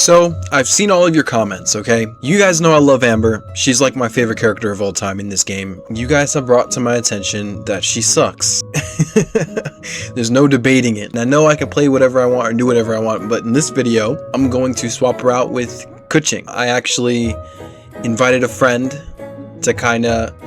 So, I've seen all of your comments, okay? You guys know I love Amber. She's like my favorite character of all time in this game. You guys have brought to my attention that she sucks. There's no debating it. And I know I can play whatever I want or do whatever I want, but in this video, I'm going to swap her out with Kuching. I actually invited a friend to kind of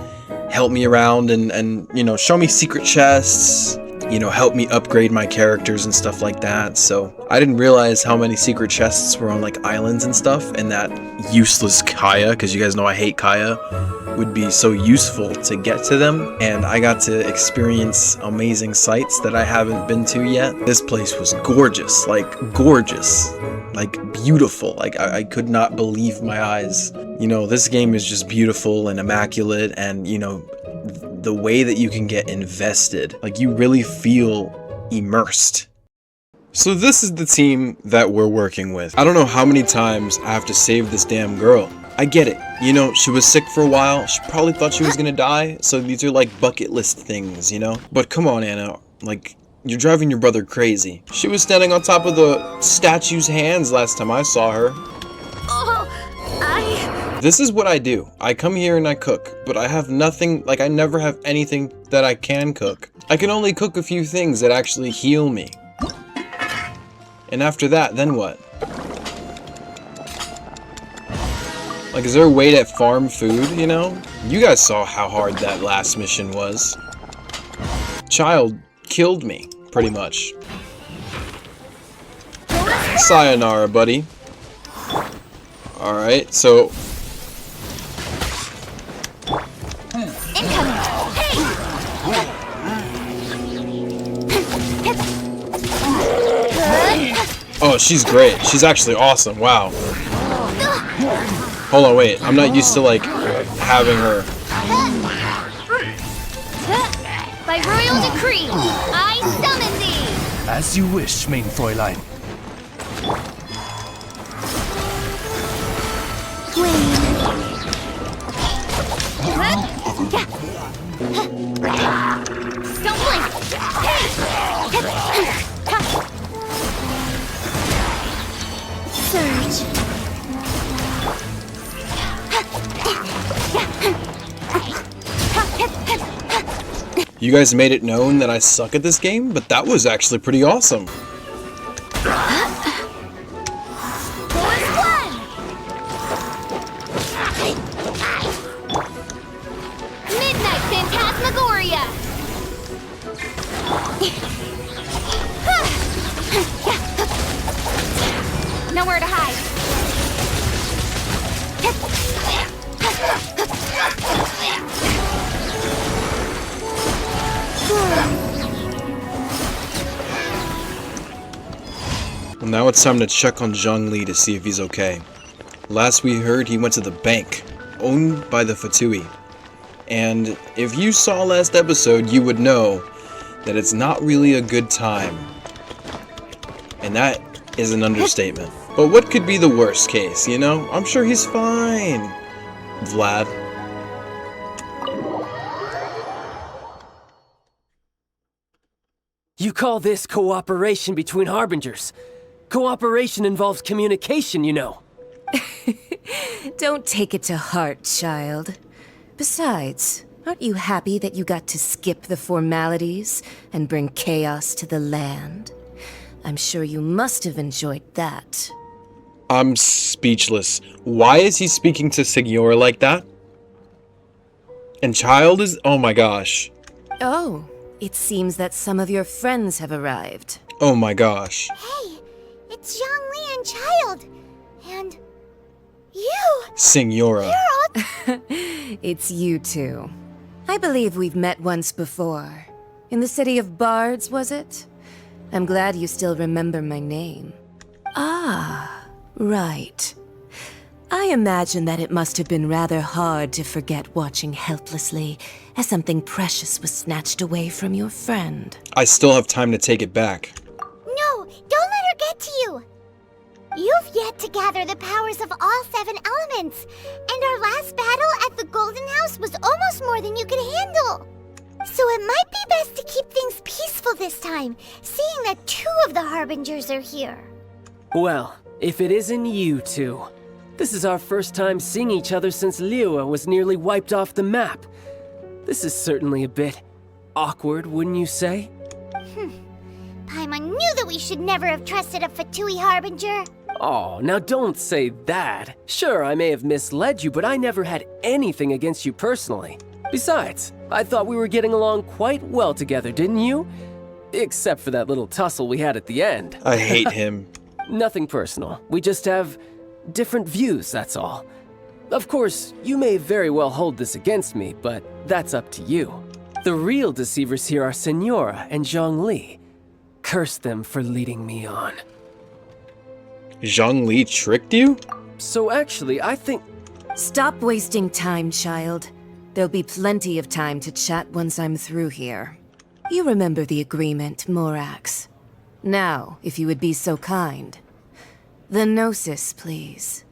help me around and you know, show me secret chests, you know, help me upgrade my characters and stuff like that. So I didn't realize how many secret chests were on like islands and stuff, and that useless Kaya, because you guys know I hate Kaya, would be so useful to get to them. And I got to experience amazing sights that I haven't been to yet. This place was gorgeous, like beautiful. Like I could not believe my eyes. You know, this game is just beautiful and immaculate, and you know, the way that you can get invested, like you really feel immersed. So this is the team that we're working with. I don't know how many times I have to save this damn girl. I get it, you know, she was sick for a while, she probably thought she was gonna die, so these are like bucket list things, you know? But come on, Anna, like, you're driving your brother crazy. She was standing on top of the statue's hands last time I saw her. This is what I do. I come here and I cook, but I have nothing, like I never have anything that I can cook. I can only cook a few things that actually heal me. And after that, then what? Like, is there a way to farm food, you know? You guys saw how hard that last mission was. Child killed me, pretty much. Sayonara, buddy. Alright, so... Oh, she's great. She's actually awesome. Wow. Hold on, wait. I'm not used to, like, having her. By royal decree, I summon thee! As you wish, main Fräulein. Don't blink! Surge. You guys made it known that I suck at this game, but that was actually pretty awesome. Midnight Phantasmagoria! Nowhere to hide. Well, now it's time to check on Zhongli to see if he's okay. Last we heard, he went to the bank, owned by the Fatui. And if you saw last episode, you would know that it's not really a good time. And that is an understatement. But what could be the worst case, you know? I'm sure he's fine. Vlad. You call this cooperation between harbingers? Cooperation involves communication, you know. Don't take it to heart, child. Besides, aren't you happy that you got to skip the formalities and bring chaos to the land? I'm sure you must have enjoyed that. I'm speechless. Why is he speaking to Signora like that? And child is... oh my gosh. Oh, it seems that some of your friends have arrived. Oh my gosh. Hey, it's Zhongli and Child. And... you! Signora. It's you two. I believe we've met once before. In the city of Bards, was it? I'm glad you still remember my name. Ah, right. I imagine that it must have been rather hard to forget watching helplessly as something precious was snatched away from your friend. I still have time to take it back. No, don't let her get to you! You've yet to gather the powers of all 7 elements, and our last battle at the Golden House was almost more than you could handle. So it might be best to keep things peaceful this time, seeing that 2 of the Harbingers are here. Well, If it isn't you two. This is our first time seeing each other since Liyue was nearly wiped off the map. This is certainly a bit awkward, wouldn't you say? Paimon knew that we should never have trusted a Fatui Harbinger. Oh, now don't say that. Sure, I may have misled you, but I never had anything against you personally. Besides, I thought we were getting along quite well together, didn't you? Except for that little tussle we had at the end. I hate him. Nothing personal. We just have different views, that's all. Of course, you may very well hold this against me, but that's up to you. The real deceivers here are Senora and ZHONGLI. Curse them for leading me on. Zhongli tricked you? So actually, I think... Stop wasting time, child. There'll be plenty of time to chat once I'm through here. You remember the agreement, Morax. Now, if you would be so kind. The Gnosis, please.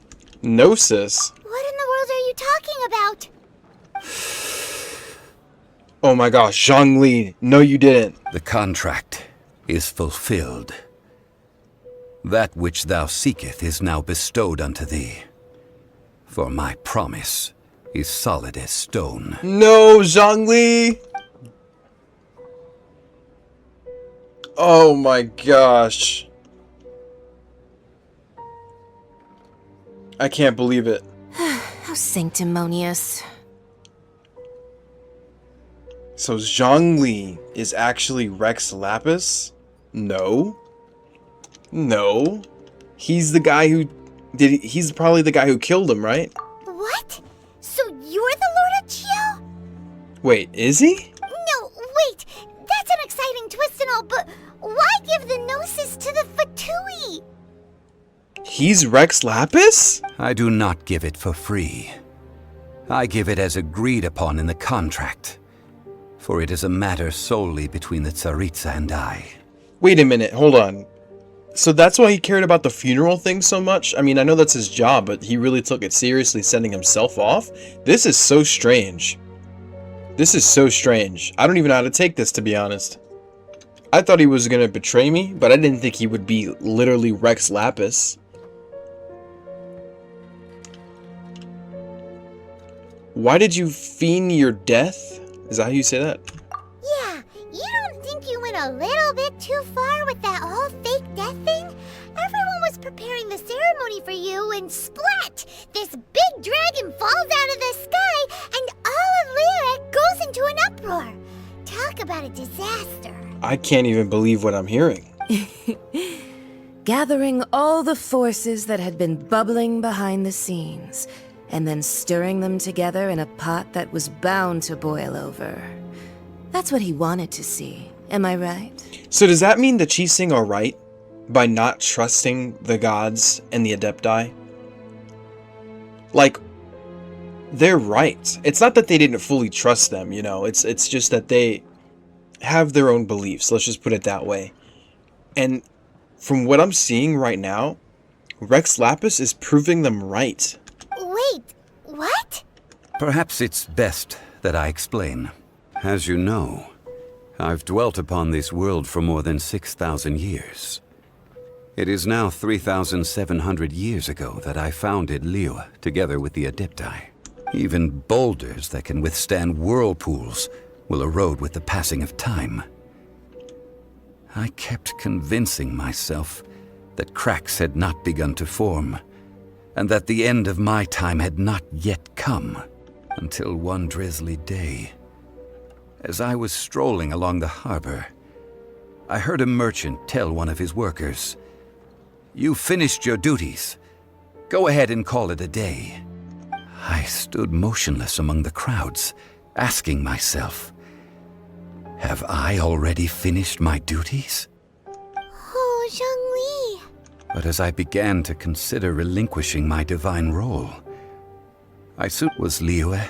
Gnosis? What in the world are you talking about? Oh my gosh, Zhongli. No, you didn't. The contract is fulfilled. That which thou seeketh is now bestowed unto thee. For my promise is solid as stone. No, Zhongli! Oh my gosh. I can't believe it. How sanctimonious. So Zhongli is actually Rex Lapis? No. No. He's the guy who he's probably the guy who killed him, right? What? So you're the Lord of Chio? Wait, is he? No, wait. That's an exciting twist and all, but why give the Gnosis to the Fatui? He's Rex Lapis? I do not give it for free. I give it as agreed upon in the contract. For it is a matter solely between the Tsaritsa and I. Wait a minute, hold on. So that's why he cared about the funeral thing so much? I mean, I know that's his job, but he really took it seriously sending himself off? This is so strange. This is so strange. I don't even know how to take this, to be honest. I thought he was gonna betray me, but I didn't think he would be literally Rex Lapis. Why did you feign your death? Is that how you say that? Yeah, you don't think you went a little bit too far with that whole fake death thing? Everyone was preparing the ceremony for you and splat! This big dragon falls out of the sky and all of Liyue goes into an uproar. Talk about a disaster. I can't even believe what I'm hearing. Gathering all the forces that had been bubbling behind the scenes, and then stirring them together in a pot that was bound to boil over. That's what he wanted to see, am I right? So does that mean the Qixing are right by not trusting the gods and the Adepti? Like, they're right. It's not that they didn't fully trust them, you know, it's just that they have their own beliefs, let's just put it that way. And from what I'm seeing right now, Rex Lapis is proving them right. Wait, what? Perhaps it's best that I explain. As you know, I've dwelt upon this world for more than 6,000 years. It is now 3,700 years ago that I founded Liyue together with the Adepti. Even boulders that can withstand whirlpools will erode with the passing of time. I kept convincing myself that cracks had not begun to form, and that the end of my time had not yet come, until one drizzly day. As I was strolling along the harbor, I heard a merchant tell one of his workers, "You finished your duties. Go ahead and call it a day." I stood motionless among the crowds, asking myself, have I already finished my duties? Oh, Zhongli. But as I began to consider relinquishing my divine role, I soon was Liyue,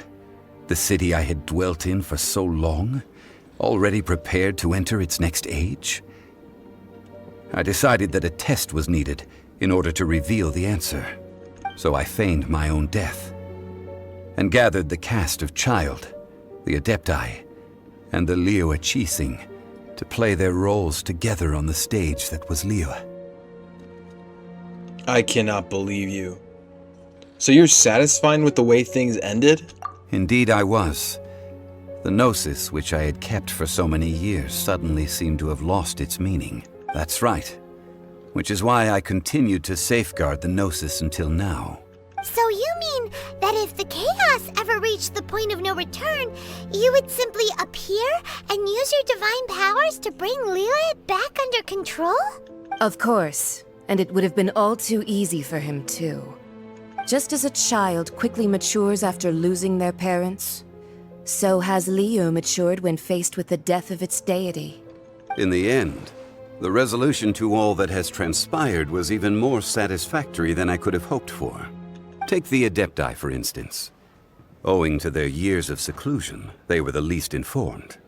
the city I had dwelt in for so long, already prepared to enter its next age? I decided that a test was needed in order to reveal the answer, so I feigned my own death, and gathered the cast of Child, the Adepti, and the Liyue Qixing to play their roles together on the stage that was Liyue. I cannot believe you. So you're satisfied with the way things ended? Indeed I was. The Gnosis, which I had kept for so many years, suddenly seemed to have lost its meaning. That's right. Which is why I continued to safeguard the Gnosis until now. So you mean that if the chaos ever reached the point of no return, you would simply appear and use your divine powers to bring Liyue back under control? Of course, and it would have been all too easy for him too. Just as a child quickly matures after losing their parents, so has Liyue matured when faced with the death of its deity. In the end, the resolution to all that has transpired was even more satisfactory than I could have hoped for. Take the Adepti, for instance. Owing to their years of seclusion, they were the least informed.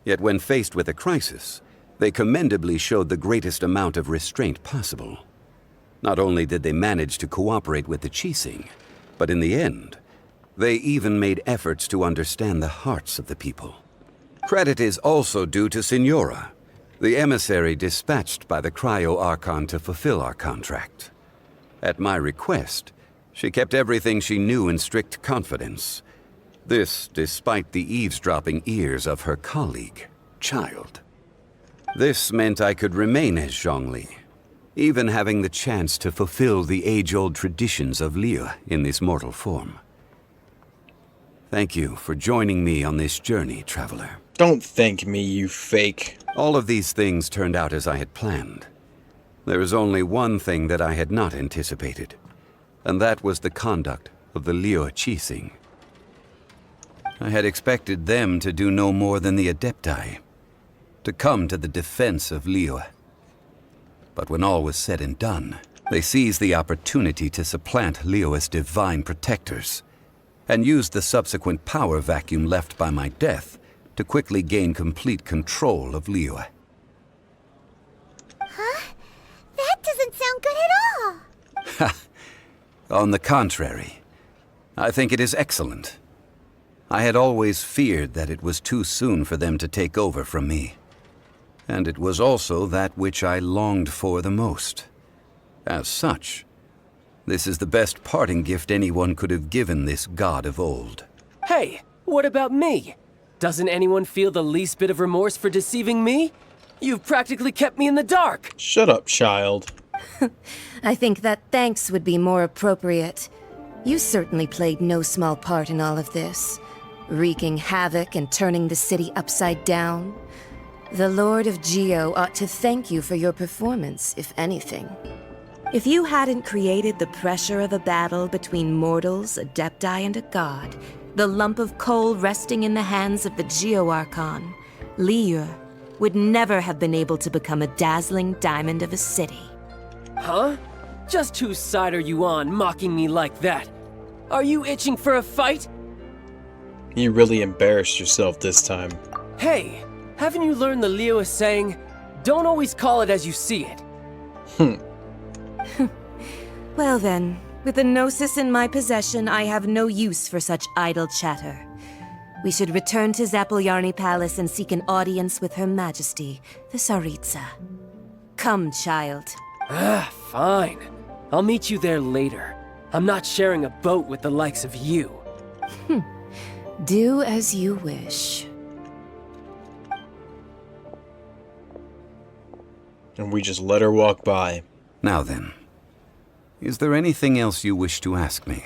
Yet when faced with a crisis, they commendably showed the greatest amount of restraint possible. Not only did they manage to cooperate with the Qixing, but in the end, they even made efforts to understand the hearts of the people. Credit is also due to Signora, the emissary dispatched by the Cryo-Archon to fulfill our contract. At my request, she kept everything she knew in strict confidence. This despite the eavesdropping ears of her colleague, Child. This meant I could remain as Zhongli, even having the chance to fulfill the age-old traditions of Liyue in this mortal form. Thank you for joining me on this journey, traveler. Don't thank me, you fake. All of these things turned out as I had planned. There is only one thing that I had not anticipated, and that was the conduct of the Liyue Qixing. I had expected them to do no more than the Adepti, to come to the defense of Liyue. But when all was said and done, they seized the opportunity to supplant Liyue's divine protectors, and used the subsequent power vacuum left by my death to quickly gain complete control of Liyue. Huh? That doesn't sound good at all. On the contrary, I think it is excellent. I had always feared that it was too soon for them to take over from me. And it was also that which I longed for the most. As such, this is the best parting gift anyone could have given this god of old. Hey, what about me? Doesn't anyone feel the least bit of remorse for deceiving me? You've practically kept me in the dark. Shut up, child. I think that thanks would be more appropriate. You certainly played no small part in all of this, wreaking havoc and turning the city upside down. The Lord of Geo ought to thank you for your performance, if anything. If you hadn't created the pressure of a battle between mortals, Adepti, and a god, the lump of coal resting in the hands of the Geo-Archon, Liyue, would never have been able to become a dazzling diamond of a city. Huh? Just whose side are you on, mocking me like that? Are you itching for a fight? You really embarrassed yourself this time. Hey, haven't you learned the Liyue saying, don't always call it as you see it? Well then, with the Gnosis in my possession, I have no use for such idle chatter. We should return to Zapoljarny Palace and seek an audience with Her Majesty, the Tsaritsa. Come, child. Fine. I'll meet you there later. I'm not sharing a boat with the likes of you. Do as you wish. And we just let her walk by. Now then, is there anything else you wish to ask me?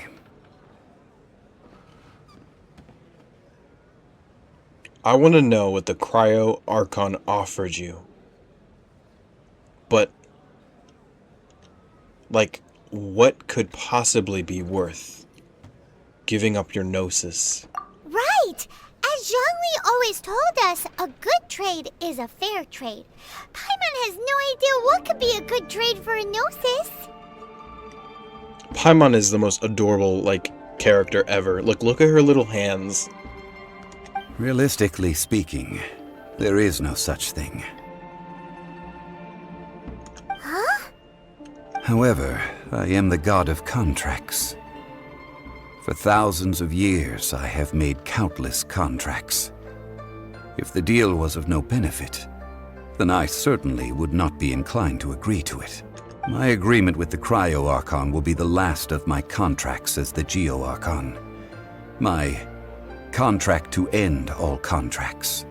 I want to know what the Cryo-Archon offered you. But, like, what could possibly be worth giving up your Gnosis? Right! As Zhongli always told us, a good trade is a fair trade. Paimon has no idea what could be a good trade for a Gnosis. Paimon is the most adorable, like, character ever. Look at her little hands. Realistically speaking, there is no such thing. Huh? However, I am the god of contracts. For thousands of years, I have made countless contracts. If the deal was of no benefit, then I certainly would not be inclined to agree to it. My agreement with the Cryo Archon will be the last of my contracts as the Geo Archon. My contract to end all contracts.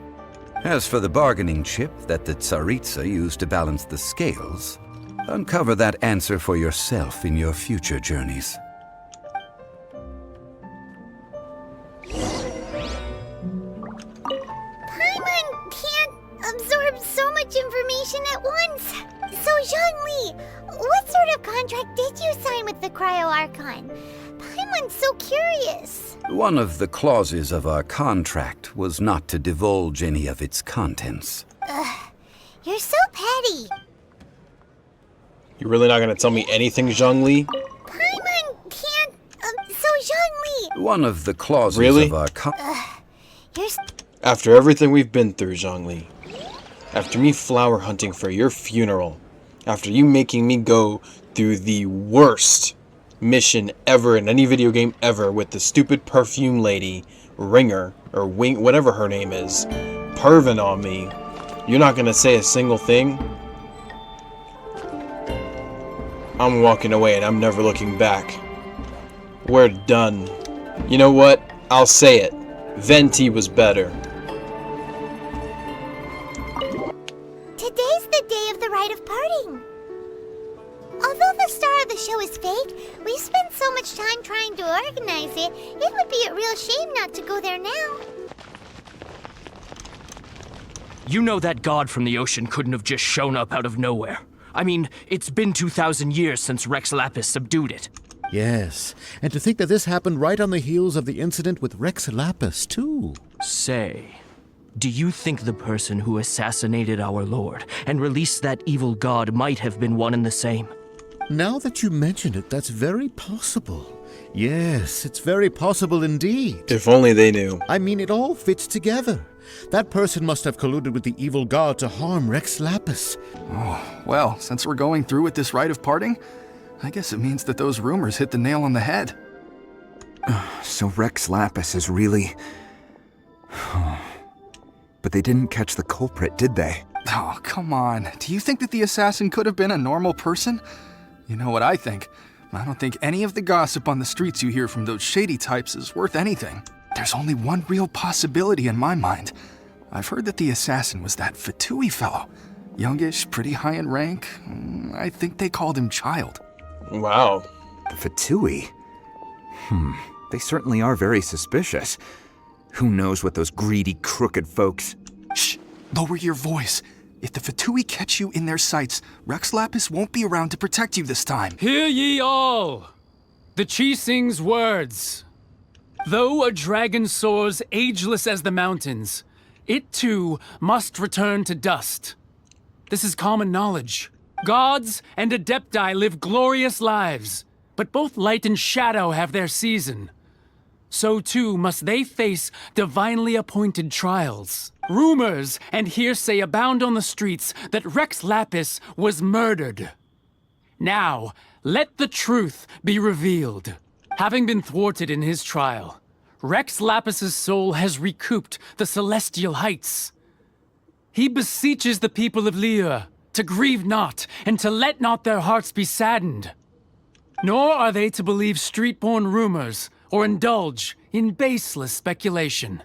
As for the bargaining chip that the Tsaritsa used to balance the scales, uncover that answer for yourself in your future journeys. Paimon can't absorb so much information at once. So Zhongli, what sort of contract did you sign with the Cryo Archon? Paimon's so curious. One of the clauses of our contract was not to divulge any of its contents. You're so petty. You're really not gonna tell me anything, Zhongli? Paimon can't. So Zhongli. One of the clauses Really? of our You're. After everything we've been through, Zhongli. After me flower hunting for your funeral. After you making me go through the worst mission ever in any video game ever with the stupid perfume lady, Ringer, or Wing, whatever her name is, perving on me. You're not gonna say a single thing? I'm walking away and I'm never looking back. We're done. You know what? I'll say it. Venti was better. Today's the day of the rite of parting. Although the star of the show is fake, we spent so much time trying to organize it, it would be a real shame not to go there now. You know that god from the ocean couldn't have just shown up out of nowhere. I mean, it's been 2,000 years since Rex Lapis subdued it. Yes, and to think that this happened right on the heels of the incident with Rex Lapis, too. Say, do you think the person who assassinated our lord and released that evil god might have been one and the same? Now that you mention it, that's very possible. Yes, it's very possible indeed. If only they knew. I mean, it all fits together. That person must have colluded with the evil god to harm Rex Lapis. Well, since we're going through with this rite of parting, I guess it means that those rumors hit the nail on the head. So Rex Lapis is really... But they didn't catch the culprit, did they? Oh, come on. Do you think that the assassin could have been a normal person? You know what I think. I don't think any of the gossip on the streets you hear from those shady types is worth anything. There's only one real possibility in my mind. I've heard that the assassin was that Fatui fellow. Youngish, pretty high in rank. I think they called him Child. Wow. The Fatui? They certainly are very suspicious. Who knows what those greedy, crooked folks... Shh! Lower your voice. If the Fatui catch you in their sights, Rex Lapis won't be around to protect you this time. Hear ye all! The Chi-Sing's words. Though a dragon soars ageless as the mountains, it too must return to dust. This is common knowledge. Gods and Adepti live glorious lives, but both light and shadow have their season. So too must they face divinely appointed trials. Rumors and hearsay abound on the streets that Rex Lapis was murdered. Now, let the truth be revealed. Having been thwarted in his trial, Rex Lapis's soul has recouped the celestial heights. He beseeches the people of Liyue to grieve not and to let not their hearts be saddened. Nor are they to believe street-born rumors or indulge in baseless speculation.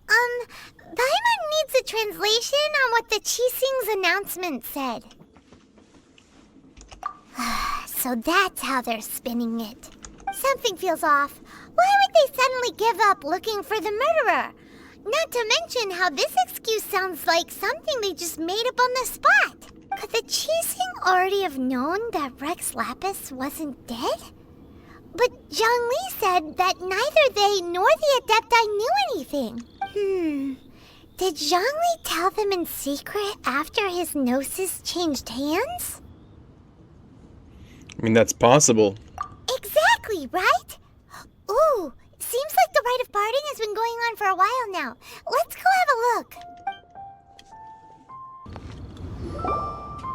Paimon needs a translation on what the Chi-Sing's announcement said. So that's how they're spinning it. Something feels off. Why would they suddenly give up looking for the murderer? Not to mention how this excuse sounds like something they just made up on the spot. Could the Chi-Sing already have known that Rex Lapis wasn't dead? But Zhongli said that neither they nor the Adepti knew anything. Did Zhongli tell them in secret after his gnosis changed hands? I mean, that's possible. Exactly, right? Ooh, seems like the rite of parting has been going on for a while now. Let's go have a look.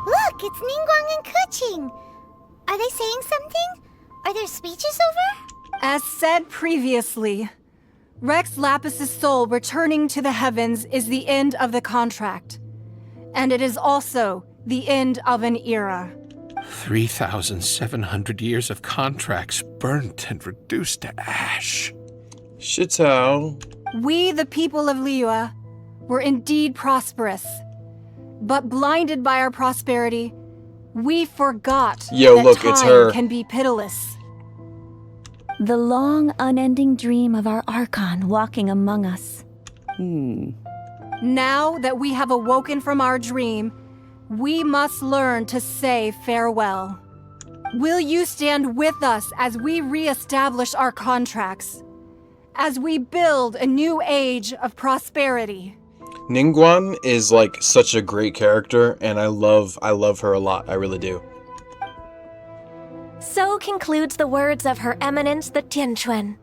Look, it's Ningguang and Keqing. Are they saying something? Are their speeches over? As said previously, Rex Lapis's soul returning to the heavens is the end of the contract. And it is also the end of an era. 3,700 years of contracts burnt and reduced to ash. Shitao. We, the people of Liyue, were indeed prosperous. But blinded by our prosperity, we forgot that look, time it's her. can be pitiless. The long, unending dream of our Archon walking among us. Now that we have awoken from our dream, we must learn to say farewell. Will you stand with us as we re-establish our contracts? As we build a new age of prosperity? Ningguang is like such a great character, and I love her a lot. I really do. So concludes the words of Her Eminence the Tianquan.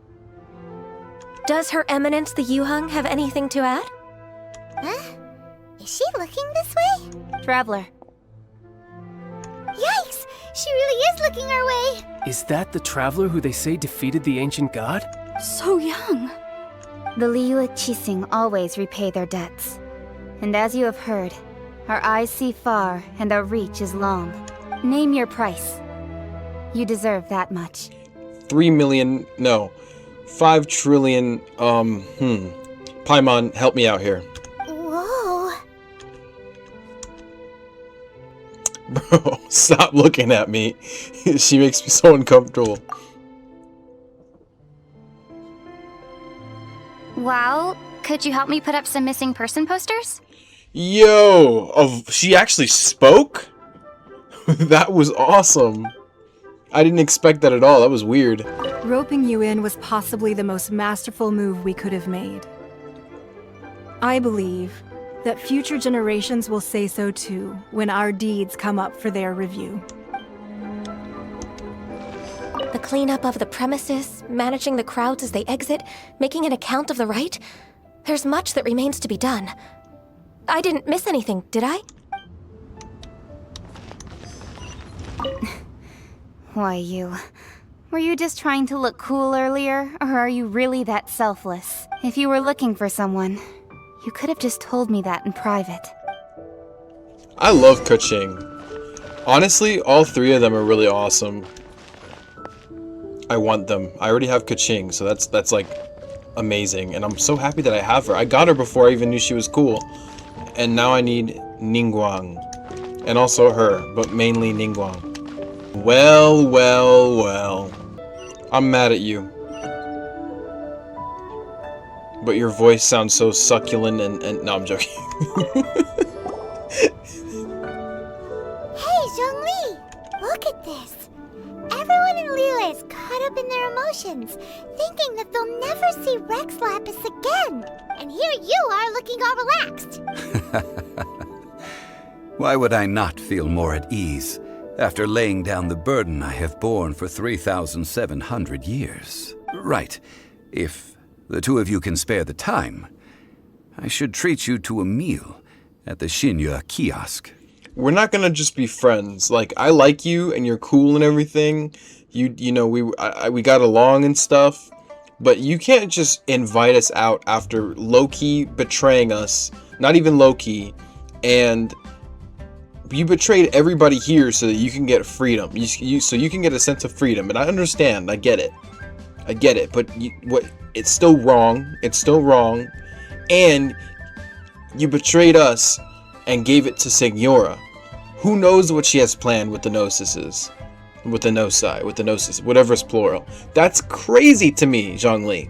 Does Her Eminence the Yuheng have anything to add? Huh? Is she looking this way? Traveler. Yikes! She really is looking our way! Is that the traveler who they say defeated the ancient god? So young. The Liyue Qixing always repay their debts. And as you have heard, our eyes see far and our reach is long. Name your price. You deserve that much. 3 million, no. 5 trillion, Paimon, help me out here. Whoa. Bro, stop looking at me. She makes me so uncomfortable. Well, could you help me put up some missing person posters? Yo, she actually spoke? That was awesome. I didn't expect that at all. That was weird. Roping you in was possibly the most masterful move we could have made. I believe that future generations will say so too when our deeds come up for their review. The cleanup of the premises, managing the crowds as they exit, making an account of the rite. There's much that remains to be done. I didn't miss anything, did I? Why, you... Were you just trying to look cool earlier, or are you really that selfless? If you were looking for someone, you could have just told me that in private. I love Keqing. Honestly, all 3 of them are really awesome. I want them. I already have Keqing, so that's like amazing, and I'm so happy that I have her. I got her before I even knew she was cool, and now I need Ningguang, and also her, but mainly Ningguang. Well, well, well. I'm mad at you. But your voice sounds so succulent and no, I'm joking. Hey, Zhongli! Look at this! Everyone in Liyue is caught up in their emotions, thinking that they'll never see Rex Lapis again. And here you are looking all relaxed. Why would I not feel more at ease after laying down the burden I have borne for 3,700 years? Right. If the 2 of you can spare the time, I should treat you to a meal at the Xinyue kiosk. We're not gonna just be friends. Like, I like you and you're cool and everything. You know, we got along and stuff. But you can't just invite us out after low-key betraying us. Not even low-key. And you betrayed everybody here so that you can get freedom. So you can get a sense of freedom. And I understand. I get it. I get it. But it's still wrong. It's still wrong. And you betrayed us and gave it to Signora. Who knows what she has planned with the Gnosis, with the Gnosis, whatever's plural. That's crazy to me, Zhongli.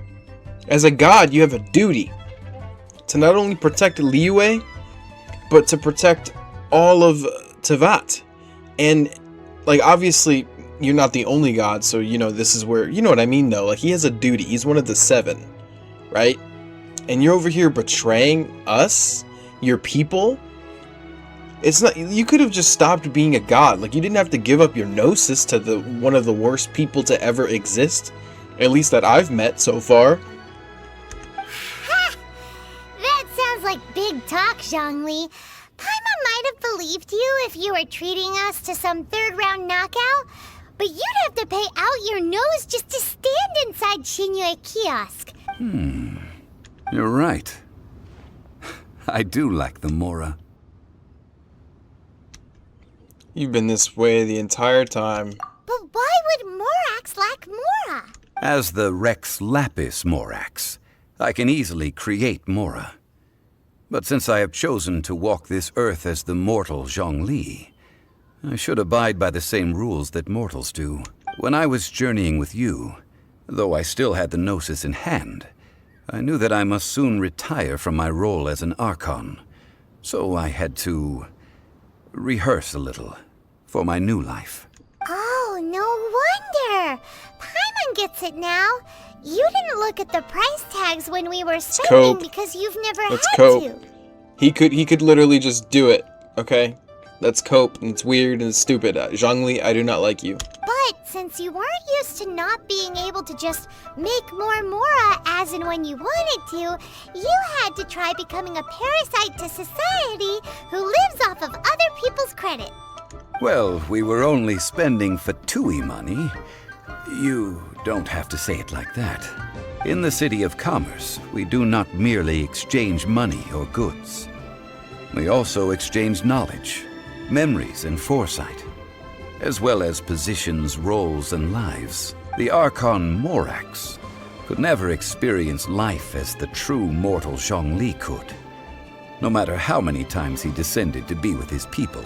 As a god, you have a duty to not only protect Liyue, but to protect all of Teyvat. And, like, obviously, you're not the only god, so, you know, this is where, you know what I mean, though. Like, he has a duty. He's one of the 7, right? And you're over here betraying us, your people. It's not, you could have just stopped being a god. Like, you didn't have to give up your Gnosis to one of the worst people to ever exist. At least that I've met so far. Ha! That sounds like big talk, Zhongli. Paimon might have believed you if you were treating us to some 3rd round knockout, but you'd have to pay out your nose just to stand inside Xinyue kiosk. You're right. I do lack the Mora. You've been this way the entire time. But why would Morax lack Mora? As the Rex Lapis Morax, I can easily create Mora. But since I have chosen to walk this earth as the mortal Zhongli, I should abide by the same rules that mortals do. When I was journeying with you, though I still had the Gnosis in hand, I knew that I must soon retire from my role as an Archon, so I had to rehearse a little for my new life. Oh, no wonder. Paimon gets it now. You didn't look at the price tags when we were spending because you've never Let's had cope. to. He could literally just do it, okay? Let's cope, and it's weird and stupid. Zhongli, I do not like you. But since you weren't used to not being able to just make more Mora as and when you wanted to, you had to try becoming a parasite to society who lives off of other people's credit. Well, we were only spending Fatui money. You don't have to say it like that. In the City of Commerce, we do not merely exchange money or goods. We also exchange knowledge, memories, and foresight, as well as positions, roles, and lives. The Archon Morax could never experience life as the true mortal Zhongli could, no matter how many times he descended to be with his people.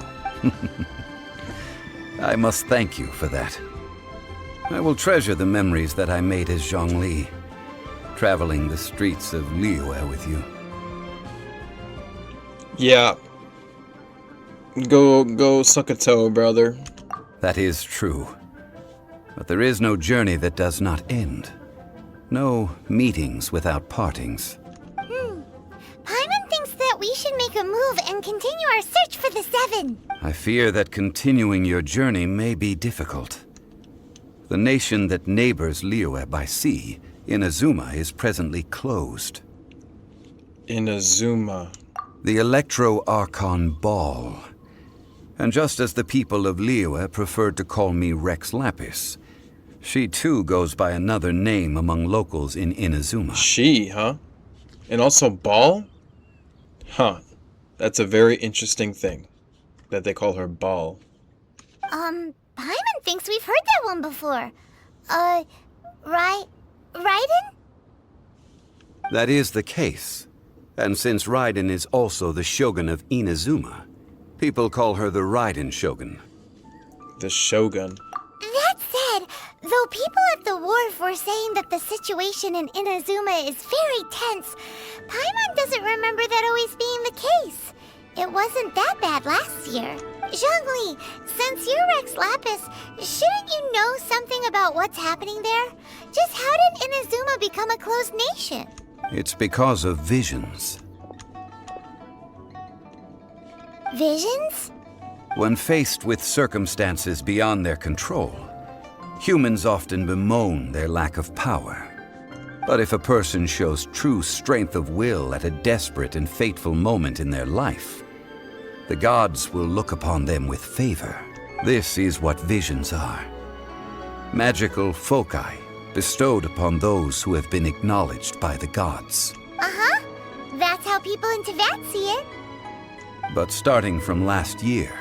I must thank you for that. I will treasure the memories that I made as Zhongli, traveling the streets of Liyue with you. Yeah. Go suck a toe, brother. That is true. But there is no journey that does not end. No meetings without partings. Paimon thinks that we should make a move and continue our search for the Seven. I fear that continuing your journey may be difficult. The nation that neighbors Liyue by sea, Inazuma, is presently closed. Inazuma. The Electro-Archon Ball. And just as the people of Liyue preferred to call me Rex Lapis, she too goes by another name among locals in Inazuma. She, huh? And also Ball? Huh. That's a very interesting thing, that they call her Ball. Paimon thinks we've heard that one before. Raiden? That is the case. And since Raiden is also the Shogun of Inazuma, people call her the Raiden Shogun. The Shogun. That said, though people at the wharf were saying that the situation in Inazuma is very tense, Paimon doesn't remember that always being the case. It wasn't that bad last year. Zhongli, since you're Rex Lapis, shouldn't you know something about what's happening there? Just how did Inazuma become a closed nation? It's because of visions. Visions? When faced with circumstances beyond their control, humans often bemoan their lack of power. But if a person shows true strength of will at a desperate and fateful moment in their life, the gods will look upon them with favor. This is what visions are. Magical foci bestowed upon those who have been acknowledged by the gods. Uh-huh. That's how people in Teyvat see it. But starting from last year,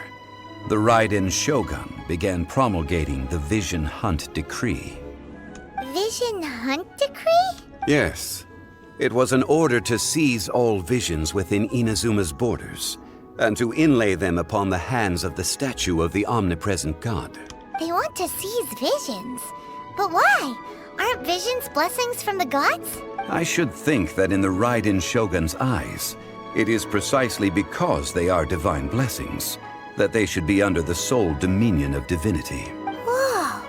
the Raiden Shogun began promulgating the Vision Hunt Decree. Vision Hunt Decree? Yes. It was an order to seize all visions within Inazuma's borders, and to inlay them upon the hands of the statue of the omnipresent god. They want to seize visions. But why? Aren't visions blessings from the gods? I should think that in the Raiden Shogun's eyes, it is precisely because they are divine blessings that they should be under the sole dominion of divinity. Whoa,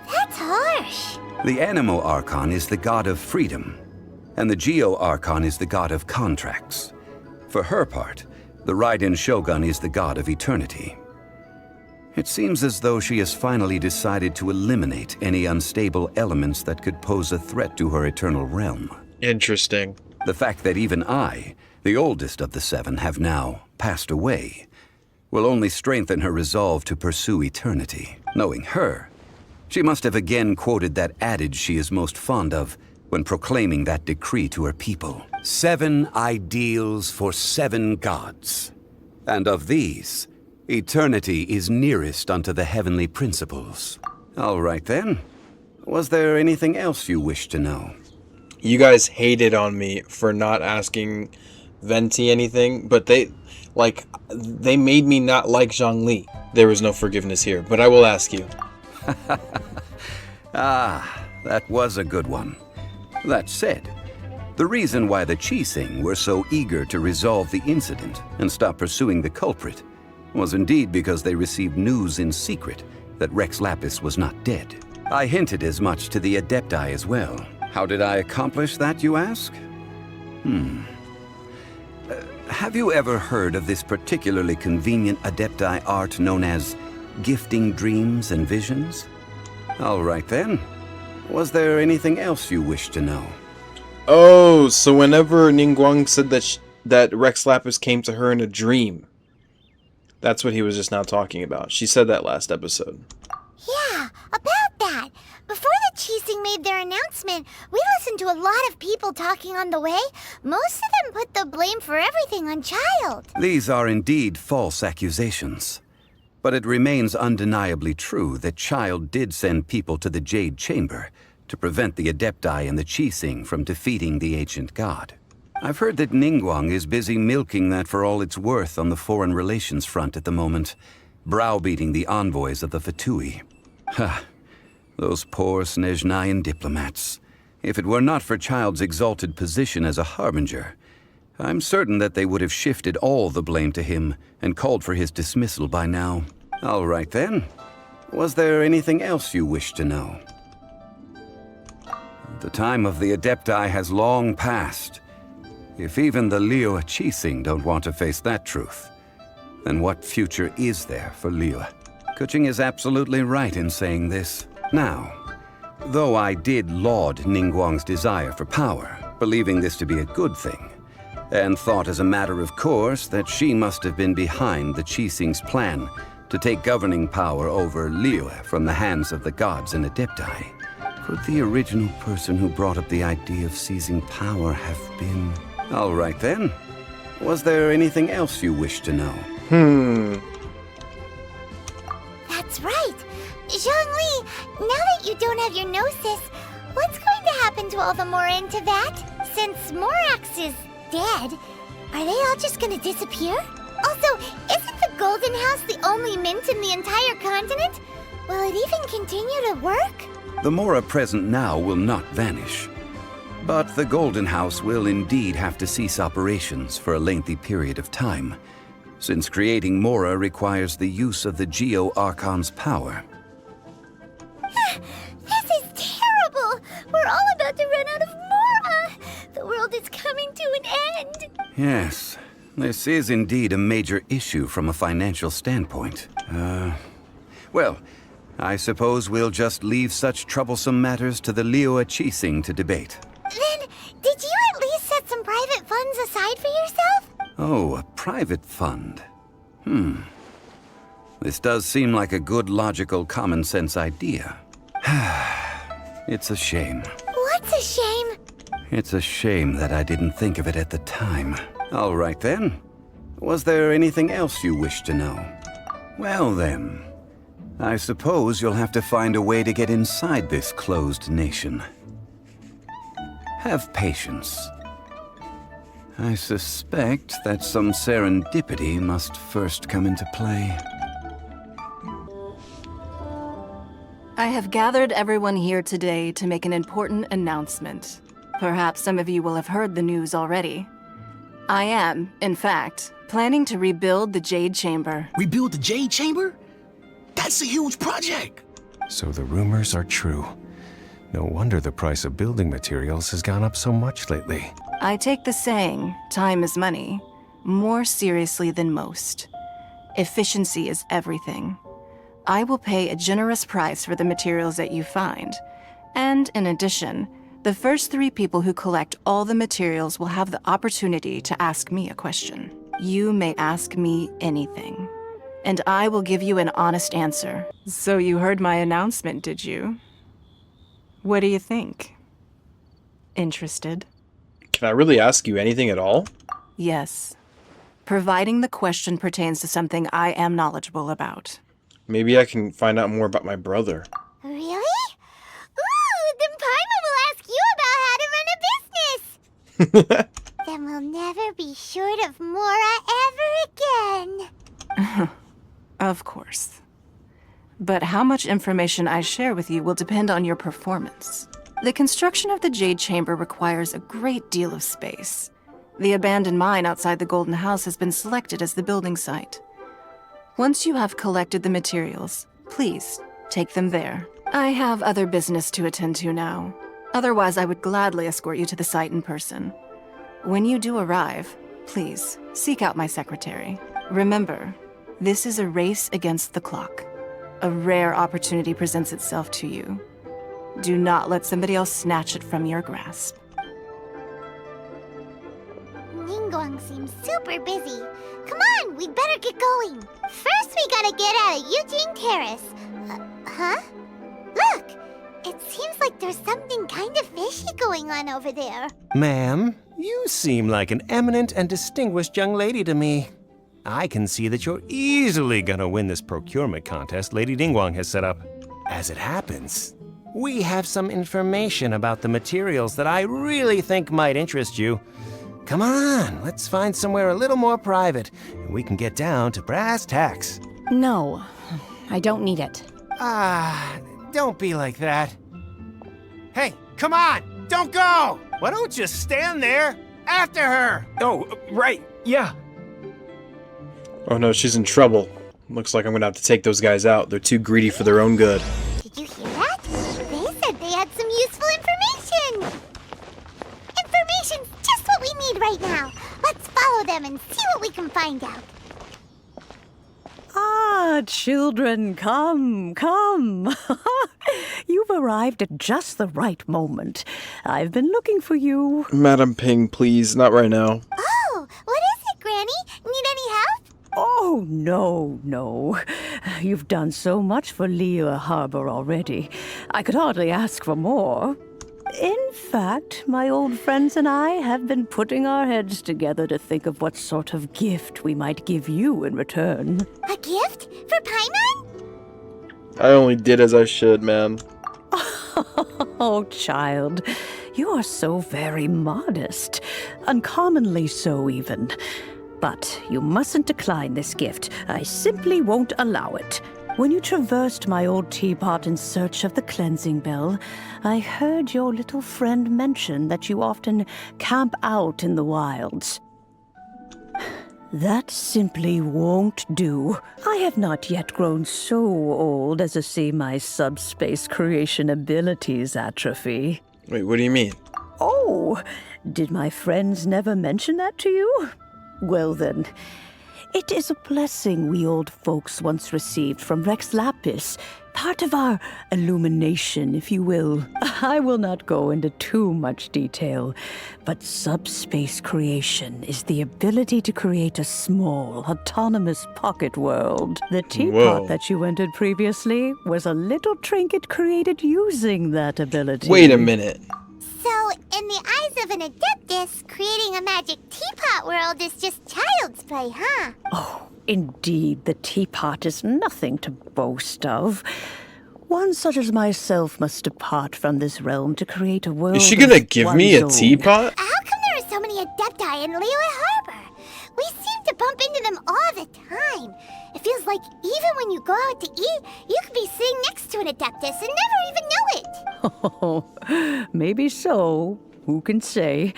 that's harsh. The Animo Archon is the god of freedom, and the Geo Archon is the god of contracts. For her part, the Raiden Shogun is the god of eternity. It seems as though she has finally decided to eliminate any unstable elements that could pose a threat to her eternal realm. Interesting. The fact that even I, the oldest of the seven, have now passed away, will only strengthen her resolve to pursue eternity. Knowing her, she must have again quoted that adage she is most fond of, when proclaiming that decree to her people. 7 ideals for 7 gods. And of these, eternity is nearest unto the heavenly principles. All right then. Was there anything else you wish to know? You guys hated on me for not asking Venti anything, but they made me not like Zhongli. There was no forgiveness here, but I will ask you. Ah, that was a good one. That said, the reason why the Qixing were so eager to resolve the incident and stop pursuing the culprit was indeed because they received news in secret that Rex Lapis was not dead. I hinted as much to the Adepti as well. How did I accomplish that, you ask? Have you ever heard of this particularly convenient Adepti art known as gifting dreams and visions? All right then. Was there anything else you wish to know? Oh, so whenever Ningguang said that Rex Lapis came to her in a dream, that's what he was just now talking about. She said that last episode. Yeah, about that. Before the Qixing made their announcement, we listened to a lot of people talking on the way. Most of them put the blame for everything on Child. These are indeed false accusations. But it remains undeniably true that Child did send people to the Jade Chamber to prevent the Adepti and the Qixing from defeating the ancient god. I've heard that Ningguang is busy milking that for all it's worth on the foreign relations front at the moment, browbeating the envoys of the Fatui. Ha! Those poor Snezhnayan diplomats. If it were not for Child's exalted position as a harbinger, I'm certain that they would have shifted all the blame to him and called for his dismissal by now. All right then. Was there anything else you wish to know? The time of the Adepti has long passed. If even the Liyue Qixing don't want to face that truth, then what future is there for Liyue? Kuching is absolutely right in saying this. Now, though I did laud Ningguang's desire for power, believing this to be a good thing, and thought as a matter of course that she must have been behind the Qixing's plan to take governing power over Liyue from the hands of the gods and Adepti, could the original person who brought up the idea of seizing power have been... All right then. Was there anything else you wish to know? That's right. Zhongli, now that you don't have your gnosis, what's going to happen to all the Mora in Teyvat? Since Morax is dead, are they all just gonna disappear? Also, isn't the Golden House the only mint in the entire continent? Will it even continue to work? The Mora present now will not vanish. But the Golden House will indeed have to cease operations for a lengthy period of time, since creating Mora requires the use of the Geo-Archon's power. This is terrible! We're all about to run out of Mora! The world is coming to an end! Yes, this is indeed a major issue from a financial standpoint. Well, I suppose we'll just leave such troublesome matters to the Liyue Qixing to debate. Then, did you at least set some private funds aside for yourself? Oh, a private fund. This does seem like a good, logical, common-sense idea. It's a shame. What's a shame? It's a shame that I didn't think of it at the time. All right then. Was there anything else you wish to know? Well then, I suppose you'll have to find a way to get inside this closed nation. Have patience. I suspect that some serendipity must first come into play. I have gathered everyone here today to make an important announcement. Perhaps some of you will have heard the news already. I am, in fact, planning to rebuild the Jade Chamber. Rebuild the Jade Chamber? That's a huge project! So the rumors are true. No wonder the price of building materials has gone up so much lately. I take the saying, time is money, more seriously than most. Efficiency is everything. I will pay a generous price for the materials that you find. And in addition, the first 3 people who collect all the materials will have the opportunity to ask me a question. You may ask me anything, and I will give you an honest answer. So you heard my announcement, did you? What do you think? Interested? Can I really ask you anything at all? Yes. Providing the question pertains to something I am knowledgeable about. Maybe I can find out more about my brother. Really? Ooh, then Paimon will ask you about how to run a business! Then we'll never be short of Mora ever again. Of course. But how much information I share with you will depend on your performance. The construction of the Jade Chamber requires a great deal of space. The abandoned mine outside the Golden House has been selected as the building site. Once you have collected the materials, please take them there. I have other business to attend to now. Otherwise, I would gladly escort you to the site in person. When you do arrive, please seek out my secretary. Remember, this is a race against the clock. A rare opportunity presents itself to you. Do not let somebody else snatch it from your grasp. Ningguang seems super busy. Come on, we'd better get going. First, we gotta get out of Yujing Terrace. Huh? Look! It seems like there's something kind of fishy going on over there. Ma'am, you seem like an eminent and distinguished young lady to me. I can see that you're easily gonna win this procurement contest Lady Ningguang has set up. As it happens, we have some information about the materials that I really think might interest you. Come on, let's find somewhere a little more private, and we can get down to brass tacks. No, I don't need it. Don't be like that. Hey, come on, don't go! Why don't you stand there after her? Oh, right, yeah. Oh no, she's in trouble. Looks like I'm gonna have to take those guys out. They're too greedy for their own good. Did you hear that? They said they had some useful information. Information's just what we need right now. Let's follow them and see what we can find out. Ah, children, come, come. You've arrived at just the right moment. I've been looking for you. Madam Ping, please, not right now. Oh, what is it, Granny? Need any help? Oh, no. You've done so much for Liyue Harbor already. I could hardly ask for more. In fact, my old friends and I have been putting our heads together to think of what sort of gift we might give you in return. A gift? For Paimon? I only did as I should, man. Oh, child, you are so very modest. Uncommonly so, even. But you mustn't decline this gift. I simply won't allow it. When you traversed my old teapot in search of the cleansing bell, I heard your little friend mention that you often camp out in the wilds. That simply won't do. I have not yet grown so old as to see my subspace creation abilities atrophy. Wait, what do you mean? Oh, did my friends never mention that to you? Well then, it is a blessing we old folks once received from Rex Lapis, part of our illumination, if you will. I will not go into too much detail, but subspace creation is the ability to create a small, autonomous pocket world. The teapot that you entered previously was a little trinket created using that ability. Wait a minute. So, in the eyes of an adeptus, creating a magic teapot world is just child's play, huh? Oh, indeed, the teapot is nothing to boast of. One such as myself must depart from this realm to create a world. Is she gonna give me a teapot? How come there are so many adepti in Liyue Harbor? We seem to bump into them all the time. It feels like even when you go out to eat, you could be sitting next to an adeptus and never even know it. Oh, maybe so. Who can say?